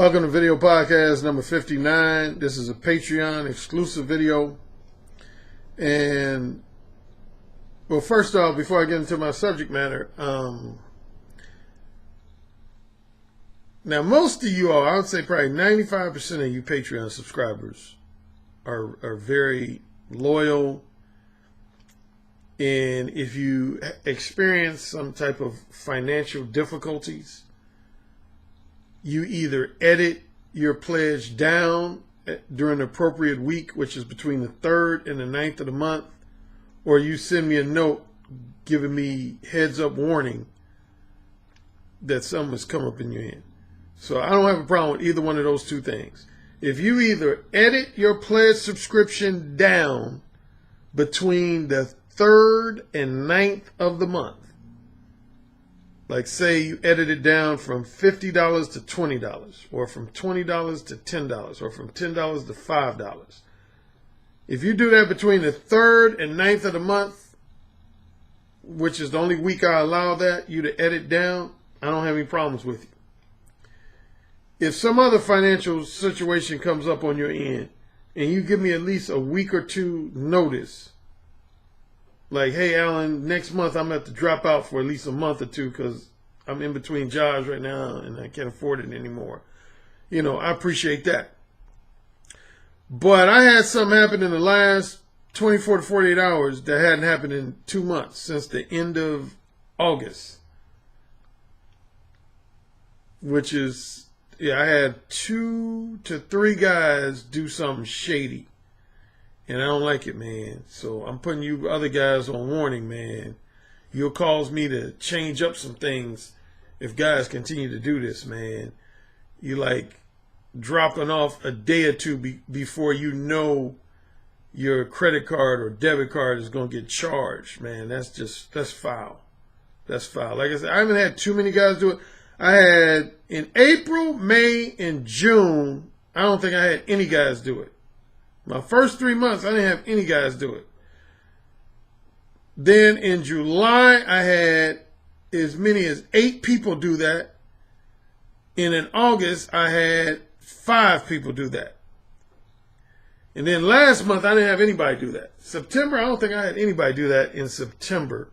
Welcome to video podcast number 59. This is a Patreon exclusive video. And, well, first off, before I get into my subject matter, now most of you all, I would say probably 95% of you Patreon subscribers are very loyal. And if you experience some type of financial difficulties, you either edit your pledge down during the appropriate week, which is between the 3rd and the 9th of the month, or you send me a note giving me heads up warning that something has come up in your end. So I don't have a problem with either one of those two things. If you either edit your pledge subscription down between the 3rd and 9th of the month, like say you edit it down from $50 to $20, or from $20 to $10, or from $10 to $5. If you do that between the 3rd and 9th of the month, which is the only week I allow that, you to edit down, I don't have any problems with you. If some other financial situation comes up on your end, and you give me at least a week or two notice, like, hey, Alan, next month I'm going to have to drop out for at least a month or two because I'm in between jobs right now and I can't afford it anymore. You know, I appreciate that. But I had something happen in the last 24 to 48 hours that hadn't happened in 2 months, since the end of August. Which is, I had 2 to 3 guys do something shady. And I don't like it, man. So I'm putting you other guys on warning, man. You'll cause me to change up some things if guys continue to do this, man. You like dropping off a day or two before you know your credit card or debit card is going to get charged, man. That's foul. That's foul. Like I said, I haven't had too many guys do it. I had in April, May, and June, I don't think I had any guys do it. My first 3 months, I didn't have any guys do it. Then in July, I had as many as 8 people do that. And in August, I had 5 people do that. And then last month, I didn't have anybody do that. September, I don't think I had anybody do that in September.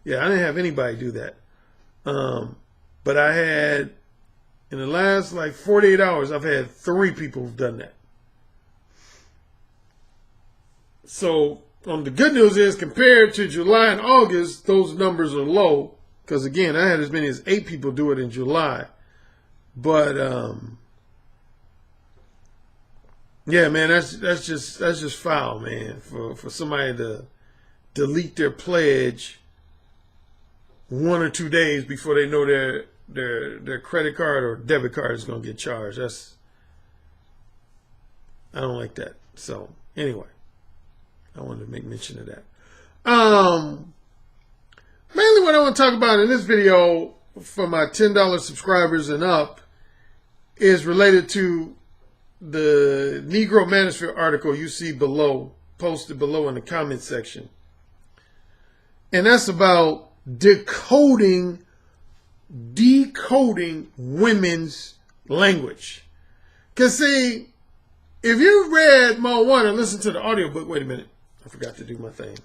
Yeah, I didn't have anybody do that. But I had, in the last like 48 hours, I've had 3 people who've done that. So the good news is, compared to July and August, those numbers are low. Because again, I had as many as 8 people do it in July. But yeah, man, that's just foul, man. For somebody to delete their pledge 1 or 2 days before they know their credit card or debit card is going to get charged. I don't like that. So anyway, I wanted to make mention of that. Mainly what I want to talk about in this video for my $10 subscribers and up is related to the Negro Manosphere article you see below, posted below in the comment section. And that's about decoding women's language. Because see, if you read Mo 1 and listened to the audiobook, wait a minute, I forgot to do my thing.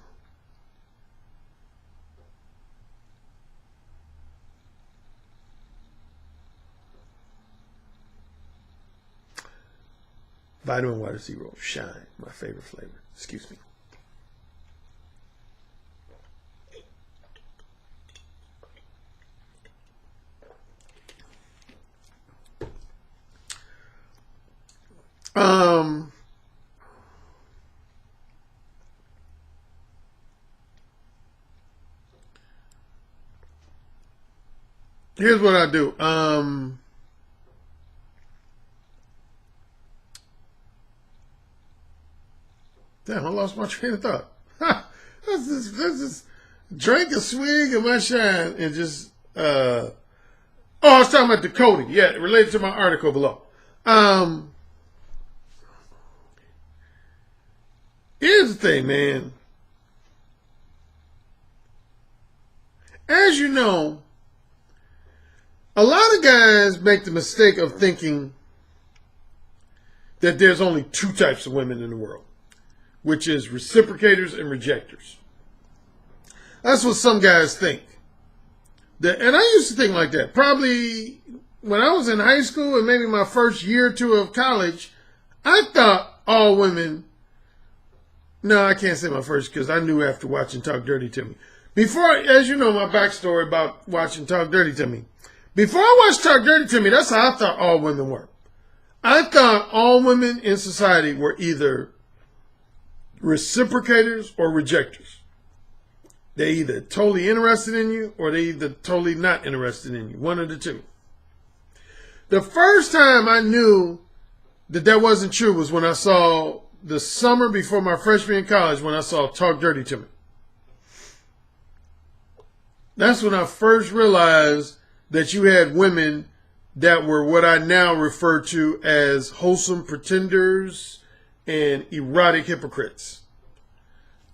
Vitamin Water Zero Shine, my favorite flavor. Excuse me. Here's what I do. Damn, I lost my train of thought. Let's just drink a swig of my shine and just, I was talking about decoding. Yeah, related to my article below. Here's the thing, man. As you know, a lot of guys make the mistake of thinking that there's only two types of women in the world, which is reciprocators and rejectors. That's what some guys think. And I used to think like that. Probably when I was in high school and maybe my first year or two of college, I thought all women, no, I can't say my first because I knew after watching Talk Dirty to Me. Before, as you know, my backstory about watching Talk Dirty to Me. Before I watched Talk Dirty to Me, that's how I thought all women were. I thought all women in society were either reciprocators or rejectors. They're either totally interested in you or they're either totally not interested in you. One of the two. The first time I knew that that wasn't true was when I saw the summer before my freshman in college when I saw Talk Dirty to Me. That's when I first realized that you had women that were what I now refer to as wholesome pretenders and erotic hypocrites.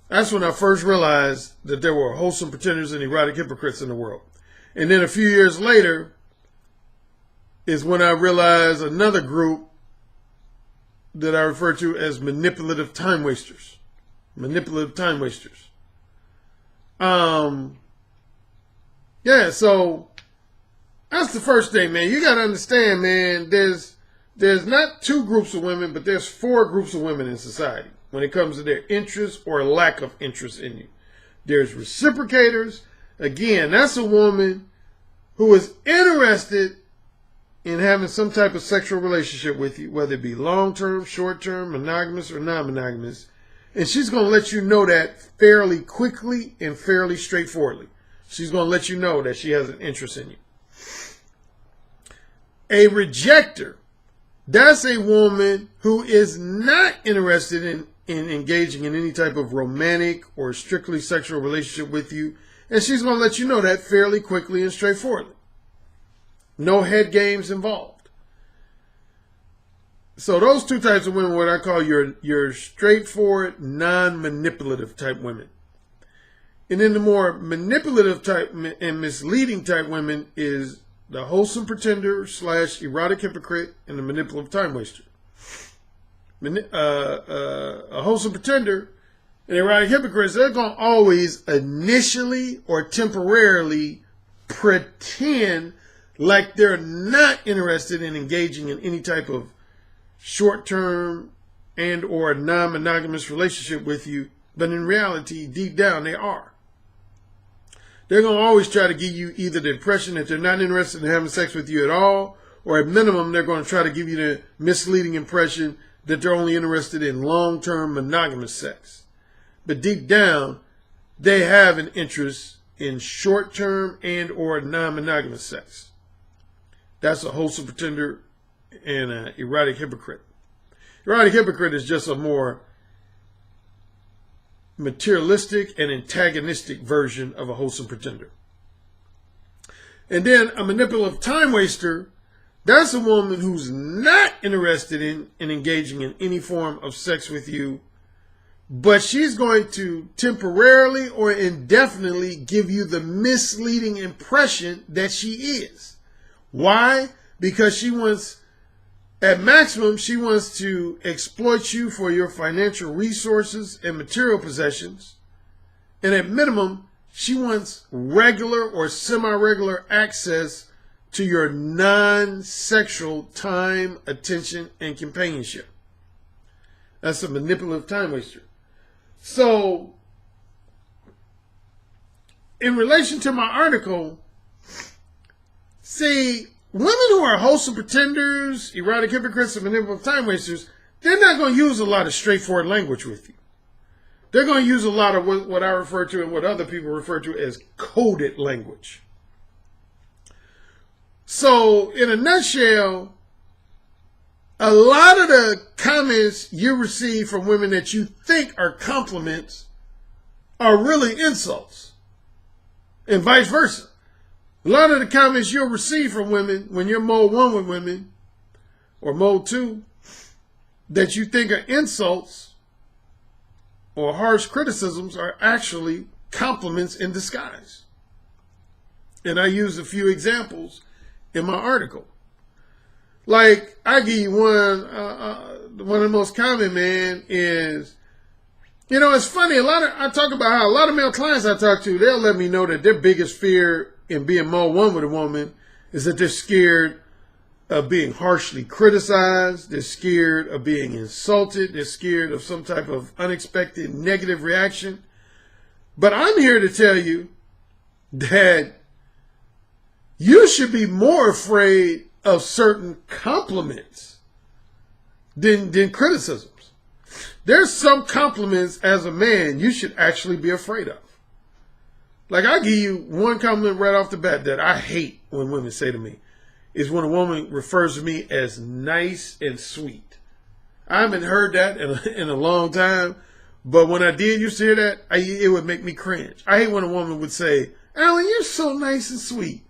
That's when I first realized that there were wholesome pretenders and erotic hypocrites in the world. And then a few years later is when I realized another group that I refer to as manipulative time wasters. Manipulative time wasters. Yeah, so that's the first thing, man. You got to understand, man, there's not two groups of women, but there's four groups of women in society when it comes to their interest or lack of interest in you. There's reciprocators. Again, that's a woman who is interested in having some type of sexual relationship with you, whether it be long-term, short-term, monogamous, or non-monogamous. And she's going to let you know that fairly quickly and fairly straightforwardly. She's going to let you know that she has an interest in you. A rejector, that's a woman who is not interested in engaging in any type of romantic or strictly sexual relationship with you. And she's going to let you know that fairly quickly and straightforwardly. No head games involved. So those two types of women, what I call your straightforward, non-manipulative type women. And then the more manipulative type and misleading type women is the wholesome pretender / erotic hypocrite and the manipulative time waster. A wholesome pretender and erotic hypocrites, they're going to always initially or temporarily pretend like they're not interested in engaging in any type of short-term and or non-monogamous relationship with you, but in reality, deep down, they are. They're going to always try to give you either the impression that they're not interested in having sex with you at all, or at minimum, they're going to try to give you the misleading impression that they're only interested in long-term monogamous sex. But deep down, they have an interest in short-term and or non-monogamous sex. That's a wholesome pretender and an erotic hypocrite. Erotic hypocrite is just a more materialistic and antagonistic version of a wholesome pretender. And then a manipulative time waster, that's a woman who's not interested in engaging in any form of sex with you, but she's going to temporarily or indefinitely give you the misleading impression that she is. Why? Because she wants, at maximum, she wants to exploit you for your financial resources and material possessions. And at minimum, she wants regular or semi-regular access to your non-sexual time, attention, and companionship. That's a manipulative time waster. So, in relation to my article, see, women who are wholesome pretenders, erotic hypocrites, and manipulative time wasters, they're not going to use a lot of straightforward language with you. They're going to use a lot of what I refer to and what other people refer to as coded language. So, in a nutshell, a lot of the comments you receive from women that you think are compliments are really insults, and vice versa. A lot of the comments you'll receive from women when you're mode 1 with women, or mode 2, that you think are insults or harsh criticisms are actually compliments in disguise. And I use a few examples in my article. Like, I give you one of the most common, man, is, you know, it's funny. I talk about how a lot of male clients I talk to, they'll let me know that their biggest fear in being more one with a woman is that they're scared of being harshly criticized. They're scared of being insulted. They're scared of some type of unexpected negative reaction. But I'm here to tell you that you should be more afraid of certain compliments than criticisms. There's some compliments as a man you should actually be afraid of. Like, I give you one compliment right off the bat that I hate when women say to me, is when a woman refers to me as nice and sweet. I haven't heard that in a long time, but when I did used to hear that, it would make me cringe. I hate when a woman would say, Alan, you're so nice and sweet.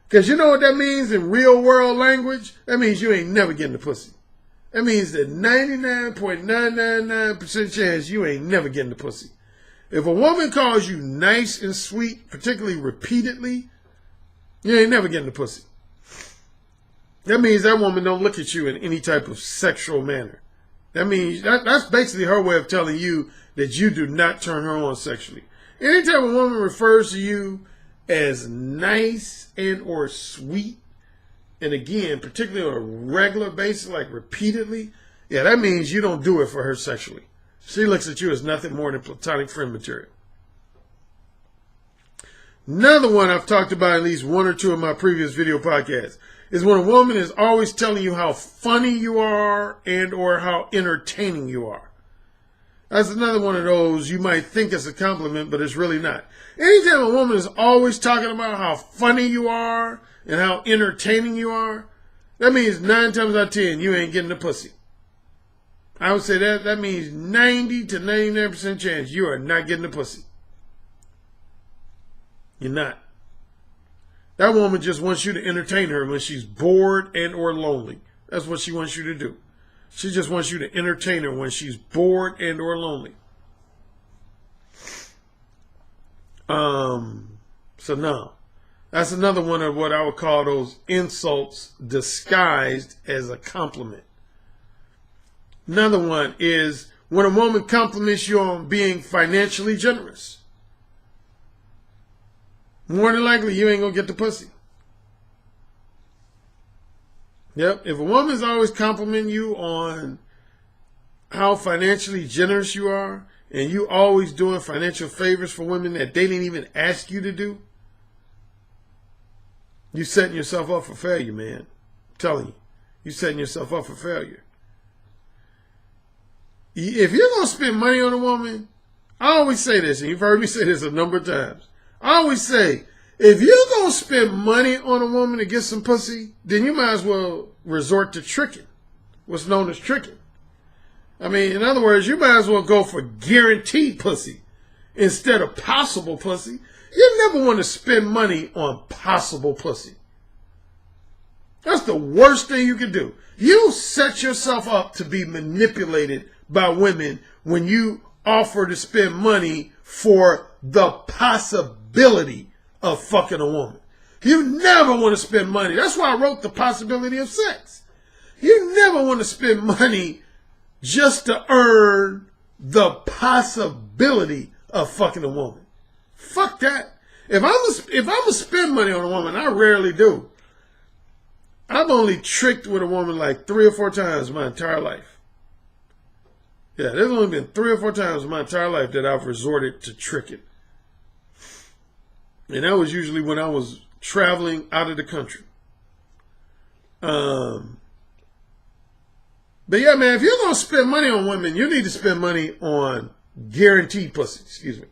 Because you know what that means in real world language? That means you ain't never getting the pussy. That means that 99.999% chance you ain't never getting the pussy. If a woman calls you nice and sweet, particularly repeatedly, you ain't never getting the pussy. That means that woman don't look at you in any type of sexual manner. That means that's basically her way of telling you that you do not turn her on sexually. Anytime a woman refers to you as nice and or sweet, and again, particularly on a regular basis, like repeatedly, yeah, that means you don't do it for her sexually. She looks at you as nothing more than platonic friend material. Another one I've talked about at least one or two of my previous video podcasts is when a woman is always telling you how funny you are and or how entertaining you are. That's another one of those you might think is a compliment, but it's really not. Anytime a woman is always talking about how funny you are and how entertaining you are, that means 9 times out of 10 you ain't getting the pussy. I would say that means 90 to 99% chance you are not getting the pussy. You're not. That woman just wants you to entertain her when she's bored and or lonely. That's what she wants you to do. She just wants you to entertain her when she's bored and or lonely. So no. That's another one of what I would call those insults disguised as a compliment. Another one is when a woman compliments you on being financially generous. More than likely, you ain't going to get the pussy. Yep. If a woman's always complimenting you on how financially generous you are, and you always doing financial favors for women that they didn't even ask you to do, you setting yourself up for failure, man. I'm telling you. You setting yourself up for failure. If you're going to spend money on a woman, I always say this, and you've heard me say this a number of times. I always say, if you're going to spend money on a woman to get some pussy, then you might as well resort to tricking, what's known as tricking. I mean, in other words, you might as well go for guaranteed pussy instead of possible pussy. You never want to spend money on possible pussy. That's the worst thing you can do. You set yourself up to be manipulated by women when you offer to spend money for the possibility of fucking a woman. You never want to spend money. That's why I wrote The Possibility of Sex. You never want to spend money just to earn the possibility of fucking a woman. Fuck that. If I'm gonna spend money on a woman, I rarely do. I've only tricked with a woman like 3 or 4 times in my entire life. Yeah, there's only been 3 or 4 times in my entire life that I've resorted to tricking. And that was usually when I was traveling out of the country. But yeah, man, if you're going to spend money on women, you need to spend money on guaranteed pussy. Excuse me.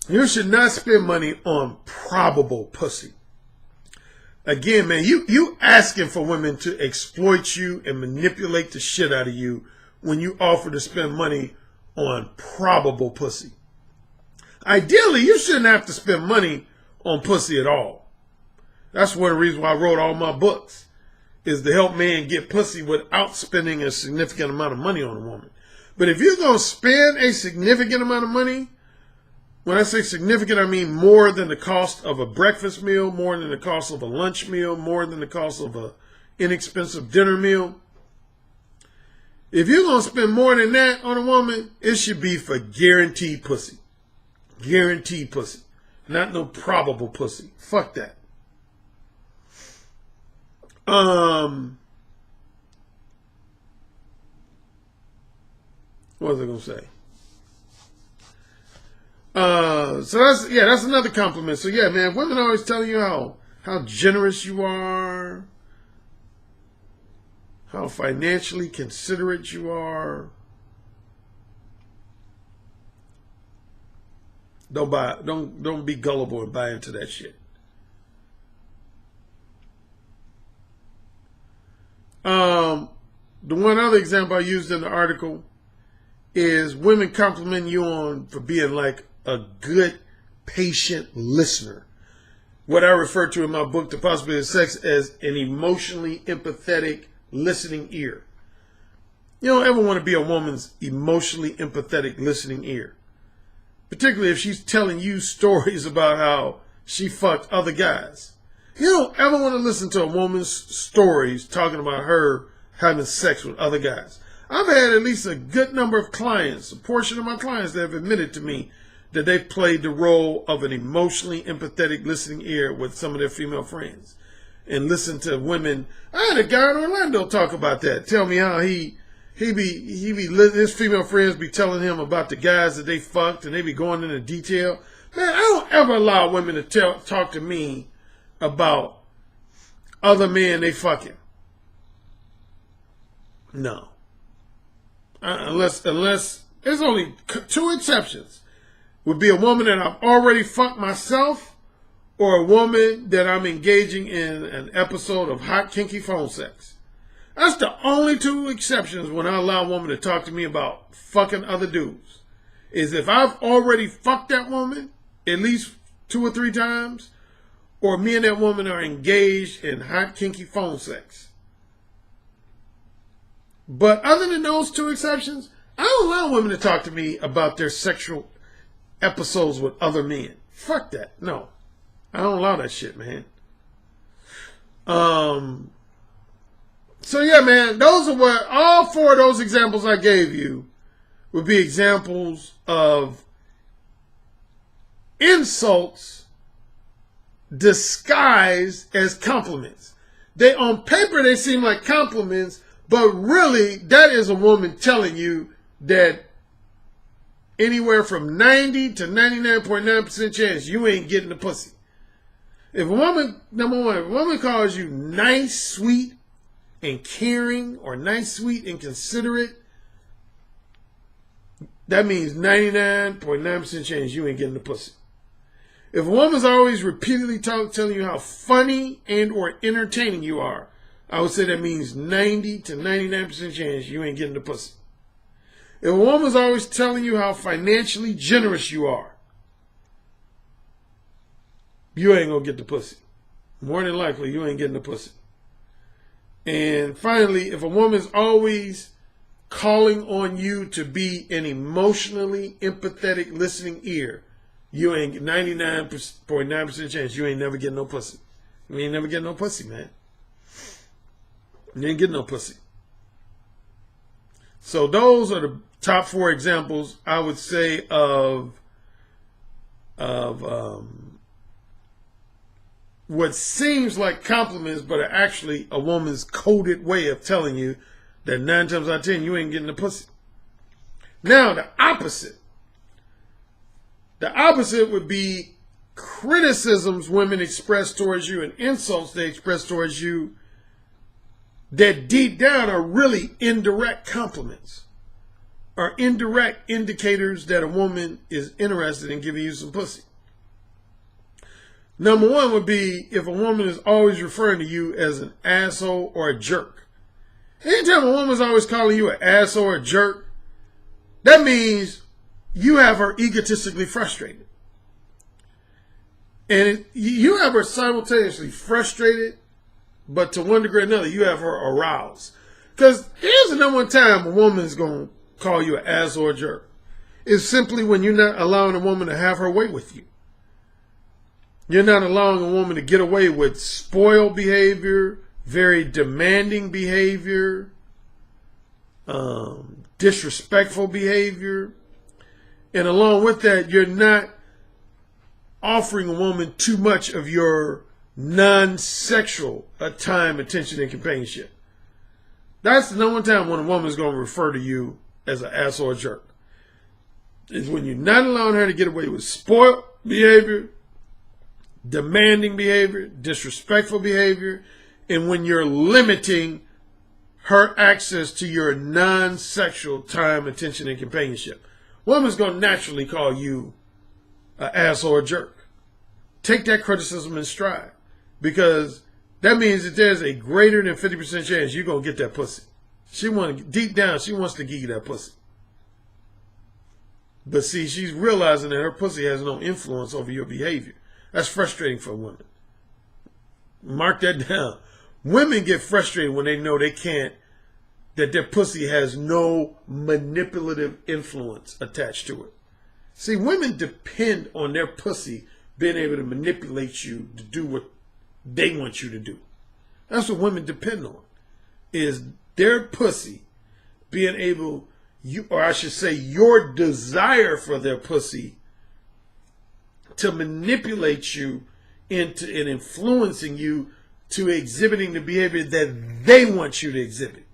You should not spend money on probable pussy. Again, man, you asking for women to exploit you and manipulate the shit out of you when you offer to spend money on probable pussy. Ideally, you shouldn't have to spend money on pussy at all. That's one of the reasons why I wrote all my books, is to help men get pussy without spending a significant amount of money on a woman. But if you're going to spend a significant amount of money When I say significant, I mean more than the cost of a breakfast meal, more than the cost of a lunch meal, more than the cost of an inexpensive dinner meal. If you're going to spend more than that on a woman, it should be for guaranteed pussy. Guaranteed pussy. Not no probable pussy. Fuck that. What was I going to say? So that's another compliment. So yeah, man, women always telling you how generous you are, how financially considerate you are. Don't be gullible and buy into that shit. The one other example I used in the article is women complimenting you on for being like a good, patient listener. What I refer to in my book, The Possibility of Sex, as an emotionally empathetic listening ear. You don't ever want to be a woman's emotionally empathetic listening ear. Particularly if she's telling you stories about how she fucked other guys. You don't ever want to listen to a woman's stories talking about her having sex with other guys. I've had at least a good number of clients, a portion of my clients, that have admitted to me that they've played the role of an emotionally empathetic listening ear with some of their female friends. And listen to women. I had a guy in Orlando talk about that. Tell me how his female friends be telling him about the guys that they fucked, and they be going into detail. Man, I don't ever allow women to talk to me about other men they fucking. No. Unless there's only two exceptions. Would be a woman that I've already fucked myself, or a woman that I'm engaging in an episode of hot, kinky phone sex. That's the only two exceptions when I allow a woman to talk to me about fucking other dudes. Is if I've already fucked that woman at least 2 or 3 times, or me and that woman are engaged in hot, kinky phone sex. But other than those two exceptions, I don't allow women to talk to me about their sexual episodes with other men. Fuck that. No. I don't allow that shit, man. So yeah, man, those are what all 4 of those examples I gave you would be examples of insults disguised as compliments. On paper, they seem like compliments, but really, that is a woman telling you that anywhere from 90 to 99.9% chance you ain't getting the pussy. If a woman, number one, if a woman calls you nice, sweet, and caring, or nice, sweet, and considerate, that means 99.9% chance you ain't getting the pussy. If a woman's always repeatedly telling you how funny and or entertaining you are, I would say that means 90 to 99% chance you ain't getting the pussy. If a woman's always telling you how financially generous you are, you ain't gonna get the pussy. More than likely, you ain't getting the pussy. And finally, if a woman's always calling on you to be an emotionally empathetic listening ear, you ain't 99.9% chance you ain't never getting no pussy. You ain't never getting no pussy, man. You ain't getting no pussy. So those are the top 4 examples I would say of what seems like compliments, but are actually a woman's coded way of telling you that 9 times out of 10 you ain't getting the pussy. Now the opposite. The opposite would be criticisms women express towards you and insults they express towards you that deep down are really indirect compliments, are indirect indicators that a woman is interested in giving you some pussy. Number 1 would be if a woman is always referring to you as an asshole or a jerk. Anytime a woman's always calling you an asshole or a jerk, that means you have her egotistically frustrated. And you have her simultaneously frustrated, but to one degree or another, you have her aroused. Because here's the number 1 time a woman's going to call you an asshole or a jerk. is simply when you're not allowing a woman to have her way with you. You're not allowing a woman to get away with spoiled behavior, very demanding behavior, disrespectful behavior. And along with that, you're not offering a woman too much of your non-sexual time, attention, and companionship. That's the number one time when a woman is going to refer to you as an ass or a jerk. Is when you're not allowing her to get away with spoiled behavior, demanding behavior, disrespectful behavior, and when you're limiting her access to your non-sexual time, attention, and companionship. Woman's going to naturally call you an ass or a jerk. Take that criticism in stride, because that means that there's a greater than 50% chance you're going to get that pussy. Deep down, she wants to give you that pussy. But see, she's realizing that her pussy has no influence over your behavior. That's frustrating for women. Mark that down. Women get frustrated when they know they can't, that their pussy has no manipulative influence attached to it. See, women depend on their pussy being able to manipulate you to do what they want you to do. That's what women depend on, is their pussy being able, or I should say your desire for their pussy to manipulate you into and influencing you to exhibiting the behavior that they want you to exhibit.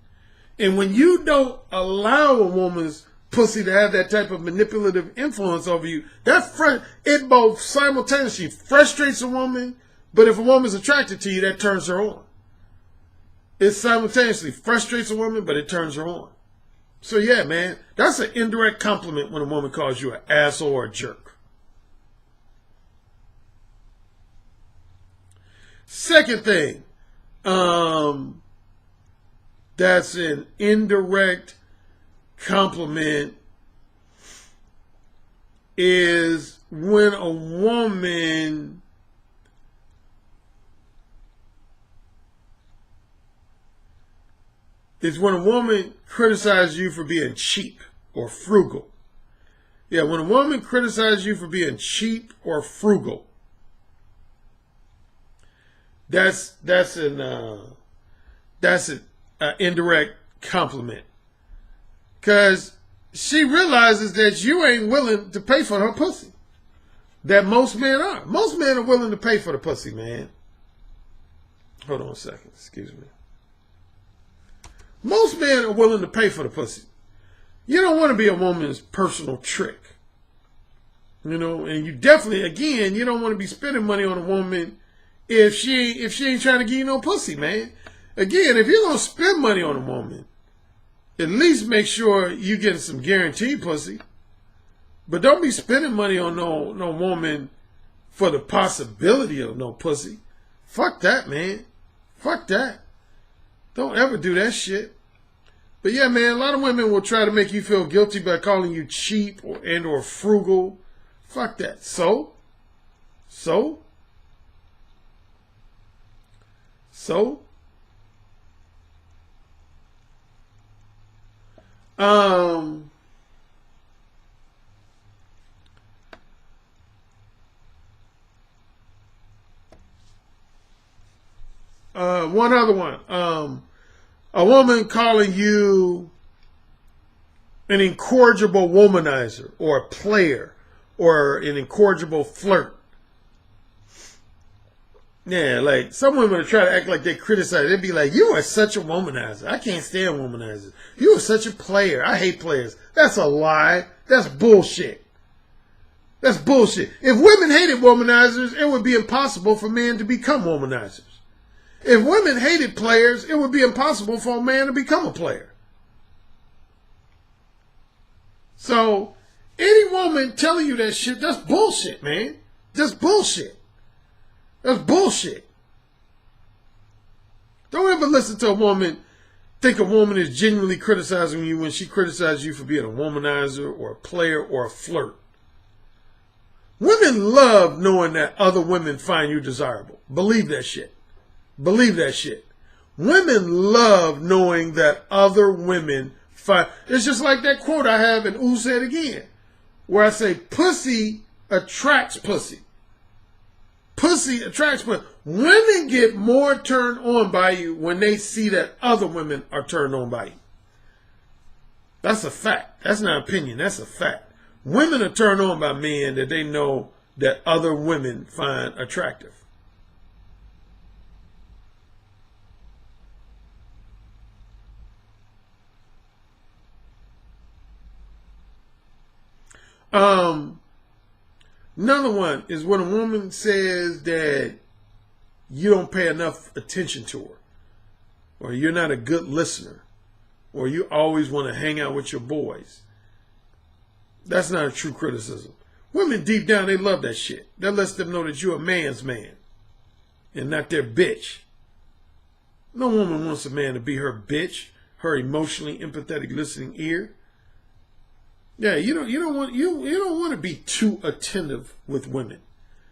And when you don't allow a woman's pussy to have that type of manipulative influence over you, it both simultaneously frustrates a woman, but if a woman's attracted to you, that turns her on. It simultaneously frustrates a woman, but it turns her on. So yeah, man, that's an indirect compliment when a woman calls you an asshole or a jerk. Second thing, that's an indirect compliment, is when a woman criticizes you for being cheap or frugal. Yeah, when a woman criticizes you for being cheap or frugal, that's an indirect compliment, because she realizes that you ain't willing to pay for her pussy. That most men are. Most men are willing to pay for the pussy, man. Hold on a second. Excuse me. Most men are willing to pay for the pussy. You don't want to be a woman's personal trick. You know, and you definitely, again, you don't want to be spending money on a woman if she ain't trying to give you no pussy, man. Again, if you're going to spend money on a woman, at least make sure you get some guaranteed pussy. But don't be spending money on no woman for the possibility of no pussy. Fuck that, man. Fuck that. Don't ever do that shit. But yeah, man, a lot of women will try to make you feel guilty by calling you cheap or frugal. Fuck that. So? One other one. A woman calling you an incorrigible womanizer or a player or an incorrigible flirt. Yeah, like some women try to act like they criticize. They'd be like, you are such a womanizer. I can't stand womanizers. You are such a player. I hate players. That's a lie. That's bullshit. That's bullshit. If women hated womanizers, it would be impossible for men to become womanizers. If women hated players, it would be impossible for a man to become a player. So, any woman telling you that shit, that's bullshit, man. That's bullshit. That's bullshit. Don't ever listen to a woman, think a woman is genuinely criticizing you when she criticizes you for being a womanizer or a player or a flirt. Women love knowing that other women find you desirable. Believe that shit. Believe that shit. Women love knowing that other women find... It's just like that quote I have, and Ooh said again. where I say pussy attracts pussy. Pussy attracts pussy. Women get more turned on by you when they see that other women are turned on by you. That's a fact. That's not opinion. That's a fact. Women are turned on by men that they know that other women find attractive. Another one is when a woman says that you don't pay enough attention to her, or you're not a good listener, or you always want to hang out with your boys. That's not a true criticism. Women deep down, they love that shit. That lets them know that you're a man's man and not their bitch. No woman wants a man to be her bitch, her emotionally empathetic listening ear. Yeah, you don't want to be too attentive with women.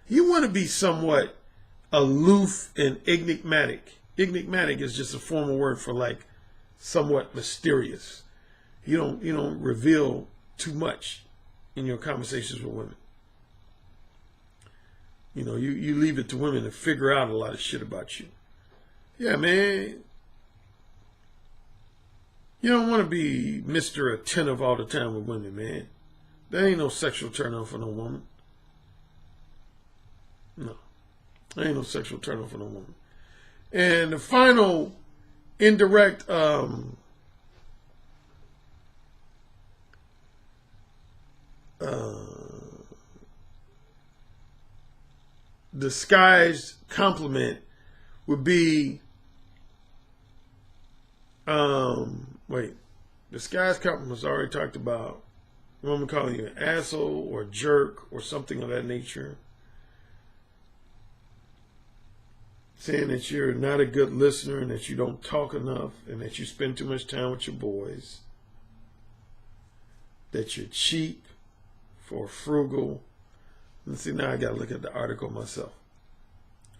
You want to be somewhat aloof and enigmatic. Enigmatic is just a formal word for like somewhat mysterious. You don't reveal too much in your conversations with women. You know, you leave it to women to figure out a lot of shit about you. Yeah, man. You don't want to be Mr. Attentive all the time with women, man. There ain't no sexual turn on for no woman. No. There ain't no sexual turn on for no woman. And the final indirect disguised compliment would be disguised compliment was already talked about. A woman calling you an asshole or a jerk or something of that nature. Saying that you're not a good listener and that you don't talk enough and that you spend too much time with your boys. That you're cheap or frugal. Let's see, now I got to look at the article myself.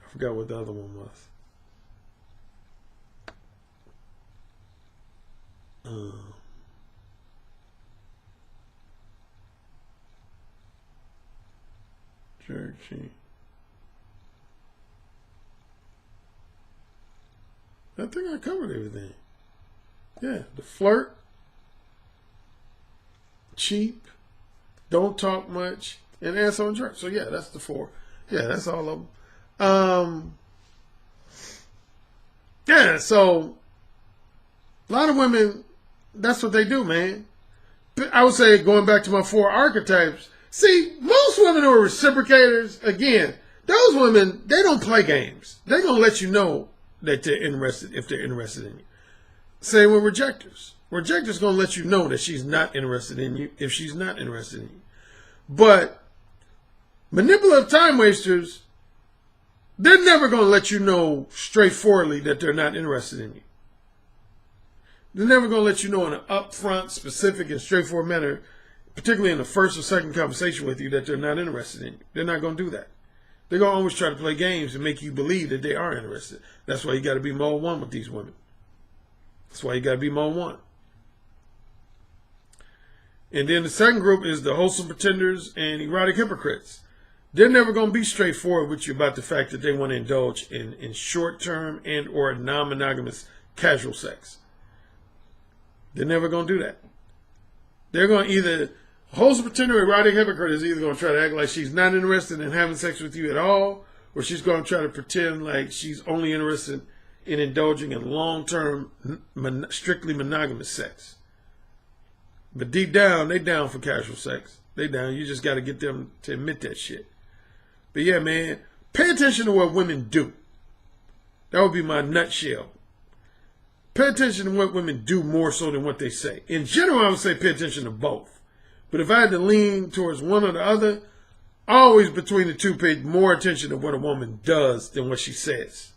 I forgot what the other one was. Jerky. I think I covered everything. Yeah, the flirt, cheap, don't talk much, and asshole and jerk. So yeah, that's the four. Yeah, that's all of them. Yeah, so a lot of women, that's what they do, man. I would say, going back to my four archetypes, see, most women who are reciprocators, again, those women, they don't play games. They're going to let you know that they're interested if they're interested in you. Same with rejectors. Rejectors going to let you know that she's not interested in you if she's not interested in you. But manipulative time wasters, they're never going to let you know straightforwardly that they're not interested in you. They're never going to let you know in an upfront, specific, and straightforward manner, particularly in the first or second conversation with you, that they're not interested in you. They're not going to do that. They're going to always try to play games and make you believe that they are interested. That's why you got to be mode one with these women. That's why you got to be mode one. And then the second group is the wholesome pretenders and erotic hypocrites. They're never going to be straightforward with you about the fact that they want to indulge in short-term and or non-monogamous casual sex. They're never going to do that. They're going to either, wholesome pretender or erotic hypocrite is either going to try to act like she's not interested in having sex with you at all, or she's going to try to pretend like she's only interested in indulging in long-term, strictly monogamous sex. But deep down, they down for casual sex. They down. You just got to get them to admit that shit. But yeah, man, pay attention to what women do. That would be my nutshell. Pay attention to what women do more so than what they say. In general, I would say pay attention to both. But if I had to lean towards one or the other, always between the two, pay more attention to what a woman does than what she says.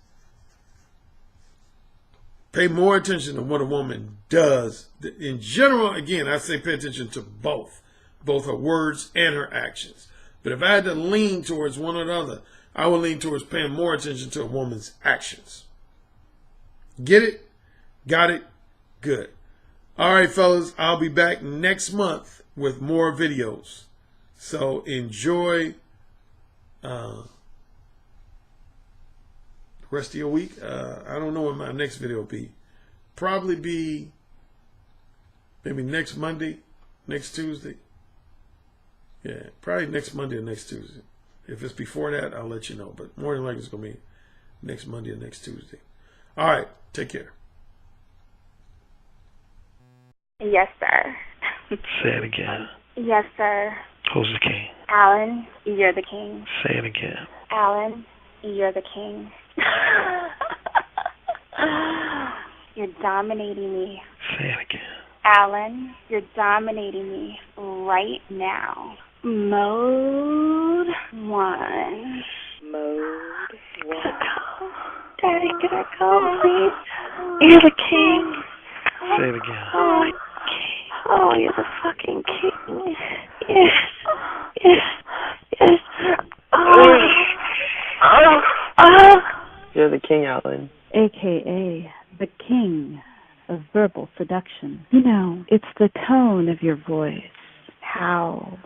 Pay more attention to what a woman does. In general, again, I say pay attention to both her words and her actions. But if I had to lean towards one or the other, I would lean towards paying more attention to a woman's actions. Get it? Got it? Good. All right, fellas, I'll be back next month with more videos. So enjoy the rest of your week. I don't know when my next video will be. Probably be maybe next Monday, next Tuesday. Yeah, probably next Monday or next Tuesday. If it's before that, I'll let you know. But more than likely, it's going to be next Monday or next Tuesday. All right, take care. Yes, sir. Say it again. Yes, sir. Who's the king? Alan, you're the king. Say it again. Alan, you're the king. You're dominating me. Say it again. Alan, you're dominating me right now. Mode 1. Mode 1. Daddy, can I go, please? You're the king. Say it again. Oh, oh, you're the fucking king. Yes. Yes. Yes. Oh. Oh. Oh. You're the king, Alan. AKA the king of verbal seduction. You know, it's the tone of your voice, how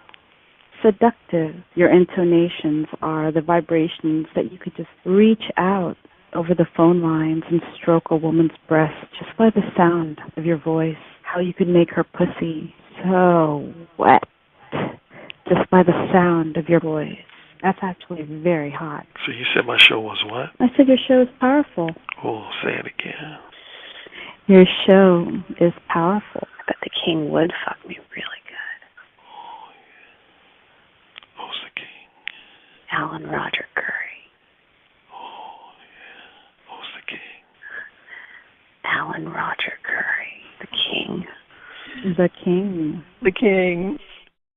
seductive your intonations are, the vibrations that you could just reach out over the phone lines and stroke a woman's breast just by the sound of your voice, how you could make her pussy so wet just by the sound of your voice. That's actually very hot. So you said my show was what? I said your show is powerful. Oh, say it again. Your show is powerful. I bet the king would fuck me really good. Oh, yeah. Who's the king? Alan Roger Currie. Oh, yeah. Who's the king? Alan Roger Currie. The king. The king. The king.